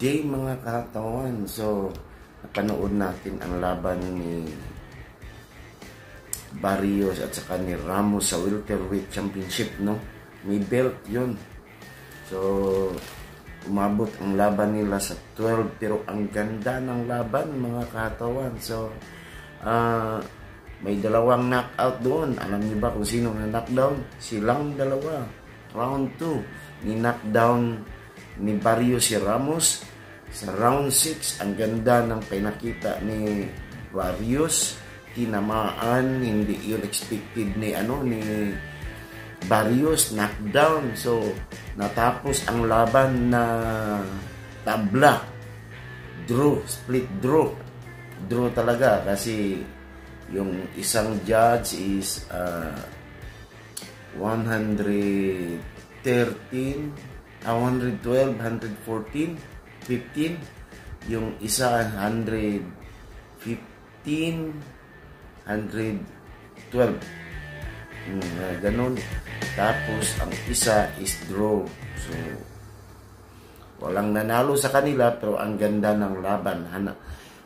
day mga katawan. So, napanood natin ang laban ni Barrios at saka ni Ramos sa welterweight championship, no? May belt yun. So, umabot ang laban nila sa 12, pero ang ganda ng laban mga katawan. So, may dalawang knockout doon. Alam niyo ba kung sino na knockdown? Silang dalawa. Round 2, ni-knockdown ni Barrios si Ramos. Sa round 6, ang ganda ng pinakita ni Barrios. Tinamaan, hindi yun expected ni Barrios, knockdown. So, natapos ang laban na tabla. Draw, split draw. Draw talaga kasi yung isang judge is 113, 112, 114, 15. Yung isa 115, 112. Ganun. Tapos ang isa is draw. So walang nanalo sa kanila, pero ang ganda ng laban.